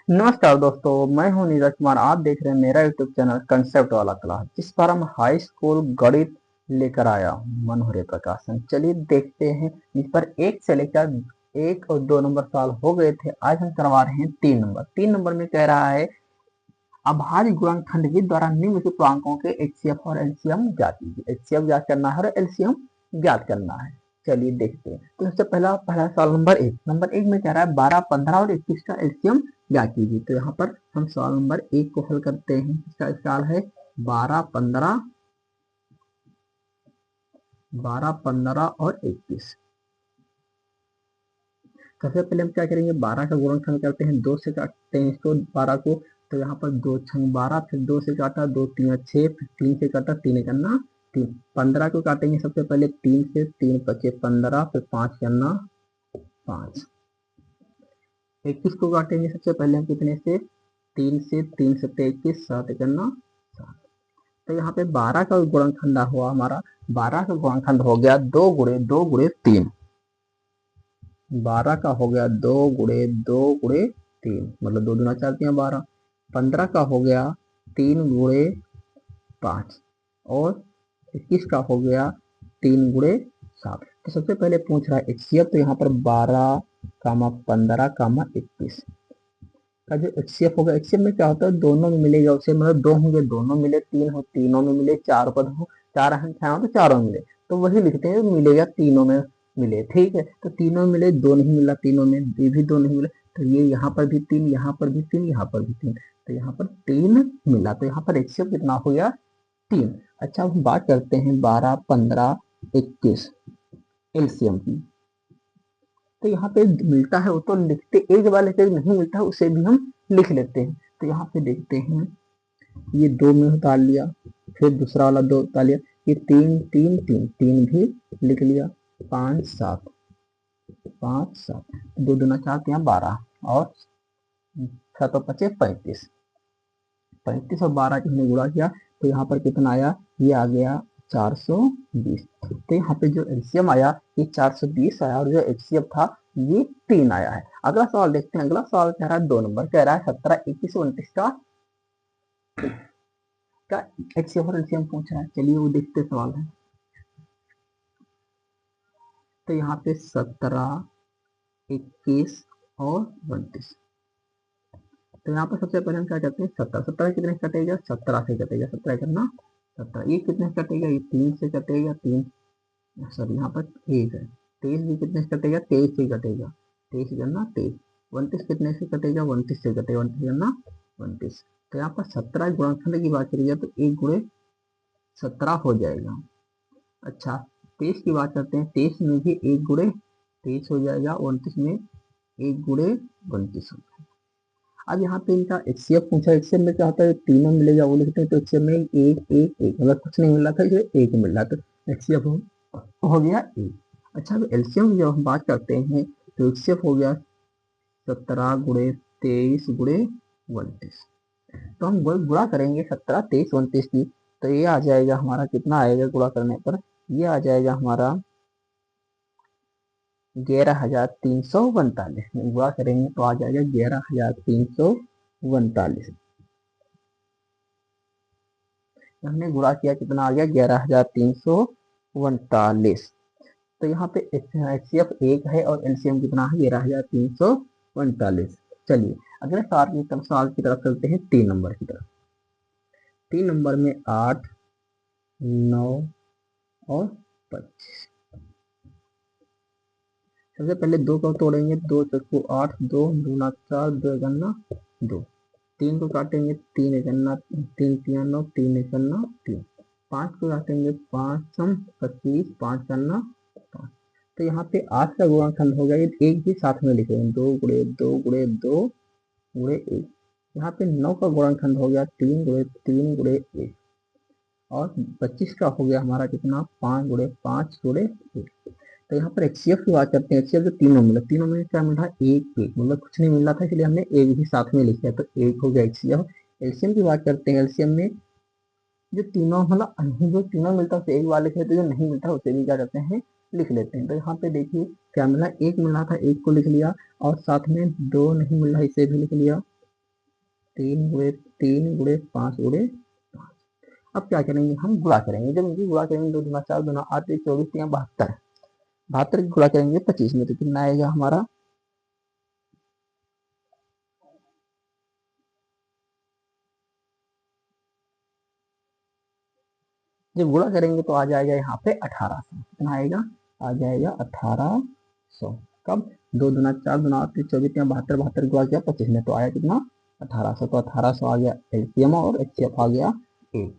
नमस्कार दोस्तों, मैं हूं नीरज कुमार। आप देख रहे हैं मेरा यूट्यूब चैनल कंसेप्ट वाला क्लास, जिस पर हम हाई स्कूल गणित लेकर आया हूं मनोहरे प्रकाशन। चलिए देखते हैं। इस पर एक से लेकर 1 और 2 नंबर साल हो गए थे। आज हम करवा रहे हैं 3 नंबर। 3 नंबर में कह रहा है अभाज्य गुणनखंड द्वारा निम्नलिखित पूर्णांकों के एचसीएफ और एलसीएम ज्ञात कीजिए। एचसीएफ ज्ञात करना है और एलसीएम ज्ञात करना है। चलिए देखते हैं। तो सबसे पहला सवाल नंबर 1 में कह रहा है 12, 15 और 21 का एलसीएम ज्ञात कीजिए। तो यहाँ पर हम सवाल नंबर 1 को हल करते हैं। इसका सवाल है 12, 15 और 21। सबसे पहले हम क्या करेंगे, 12 का गुणनखंड करते हैं, 2 से काटते हैं इसको 12 को। तो यहाँ पर 2 छंग 12, फिर 2 से काटा, 2 3 6, फिर 3 से काटा, 3 करना 3। 15 को काटेंगे सबसे पहले 3 से, 3 5 15, फिर 5 करना 5। 21 को काटेंगे सबसे पहले हम कितने से, 3 से, 3 7 21, 7 करना 7। तो यहाँ पे 12 का गुणनखंड हुआ हमारा, 12 का गुणनखंड हो गया 2 गुणे 2 गुणे 3। 12 का हो गया 2 गुणे 2 गुणे 3, मतलब 2 दूना 4 3 12। 15 का हो गया 3 गुणे 5 और 21 का हो गया 3 गुणे 7। तो सबसे पहले पूछ रहा है एचसीएफ। तो यहाँ पर 12, 15, 21 का जो एचसीएफ होगा, एचसीएफ में क्या होता है, दोनों में मिलेगा उसे, मतलब 2 होंगे दोनों मिले, 3 हो तीनों में मिले, 4 पद हो 4 संख्या हो तो चारों मिले, तो वही लिखते हैं मिलेगा तीनों में मिले। ठीक है, तो तीनों मिले, 2 नहीं मिला तीनों में, ये भी 2 नहीं मिले, तो ये यहाँ पर भी 3, यहाँ पर भी 3, यहाँ पर भी 3, तो यहाँ पर 3 मिला। तो यहाँ पर एचसीएफ कितना हो गया, 3। अच्छा, अब हम बात करते हैं 12, 15, 21 एलसीएम की। तो यहाँ पे मिलता है वो तो लिखते एक बार लेते, नहीं मिलता है उसे भी हम लिख लेते हैं। तो यहाँ पे देखते हैं, ये 2 में उतार लिया, फिर दूसरा वाला 2 उतार लिया, ये 3 3 3 3 भी लिख लिया, 5 7 5 7, 2 दूना 4 3 12 और 7 5 35। 35 और 12 की हमने गुणा किया तो यहाँ पर कितना आया, ये आ गया 420। तो यहाँ पे जो एलसीएम आया ये 420 आया और जो एचसीएफ था ये 3 आया है। अगला सवाल देखते हैं। अगला सवाल कह रहा है 2 नंबर, कह रहा है 17, 21 और 29 का एचसीएफ और एलसीएम पूछ रहा है। चलिए वो देखते सवाल है। तो यहाँ पे 17, 21 और 29। तो यहाँ पर सबसे पहले हम क्या करते हैं, 17 कितने से कटेगा, 17 से कटेगा, 17 करना 17। ये कितने से कटेगा, ये 3 से कटेगा, 3 सॉरी यहाँ पर 1 है। 23 भी कितने से कटेगा, 23 से कटेगा, 23 करना 23। 29 कितने से कटेगा, 29 से कटेगा, 29 करना 29। तो यहाँ पर 17 गुणनखंड की बात करिए तो 1 गुणे 17 हो जाएगा। अच्छा, 23 की बात करते हैं, 23 में भी 1 गुणे 23 हो जाएगा, 29 में 1 गुणे 29 हो जाएगा। अब यहाँ पे इनका एचसीएफ पूछा, एचसीएफ में क्या होता है, तीनों मिलेगा वो लिखते हैं। तो एचसीएफ में 1 1 1, मतलब कुछ नहीं मिला था, जो 1 मिल रहा, तो एचसीएफ हो गया 1। अच्छा, अब एलसीएम की जब हम बात करते हैं तो एचसीएफ हो गया 17 गुणे 23 गुणे 29। तो हम गुणा करेंगे 17 23 29 की, तो ये आ जाएगा हमारा, कितना आएगा गुणा करने पर, ये आ जाएगा हमारा 11,349। गुणा करेंगे तो आ जाएगा 11,349। हमने गुणा किया, कितना आ गया 11,349। तो यहाँ पे एचसीएफ 1 है और एलसीएम कितना है, 11,349। चलिए अगले सवाल की तरफ चलते हैं, 3 नंबर की तरफ। 3 नंबर में 8, 9 और 25। सबसे पहले 2 को तोड़ेंगे, 2 चक्कू 8, 2 दूना 4, 2 गन्ना 2। 3 को काटेंगे, 3 गन्ना 3 3 9, 3 गन्ना 3। 5 को काटेंगे, 5 25, 5 गन्ना 5। तो यहाँ पे 8 का गुणनखंड हो गया, ये एक भी साथ में लिखेंगे, 2 गुणे 2 गुणे 2 गुणे 1। यहाँ पे 9 का गुणनखंड हो गया 3 गुणे 3 गुणे 1 और 25 का हो गया हमारा कितना, 5 गुणे 5 गुणे 1। तो यहाँ पर एचसीएफ की बात करते हैं। एचसीएफ जो तीनों मिला, तीनों में क्या मिला, 1 1, मतलब कुछ नहीं मिला था, इसलिए हमने 1 भी साथ में लिखा है, तो 1 हो गया एचसीएफ। एलसीएम की बात करते हैं। एलसीएम में जो तीनों मतलब जो तीनों मिलता है उसे एक बार लिख लेते हैं, जो नहीं मिलता उसे भी क्या करते हैं, लिख लेते हैं। तो यहाँ पे देखिए क्या मिला, 1 मिला था, 1 को लिख लिया और साथ में 2 नहीं मिल रहा, इसे भी लिख लिया 3 गुणे 5 गुणे 5। अब क्या करेंगे, हम गुणा करेंगे। जब इनकी गुणा करेंगे, 2 दूना 4, 2 8, 24 या 72, 72 की गुणा करेंगे 25 में, तो कितना आएगा हमारा, जब गुणा करेंगे तो आ जाएगा यहाँ पे 1800। कितना आएगा, आ जाएगा 1800। कब, 2 दूना 4, 2 8, 24 या 72, 72 गुणा किया 25 में, तो आया कितना, 1800। तो 1800 आ गया एलसीएम और एचसीएफ आ गया 1।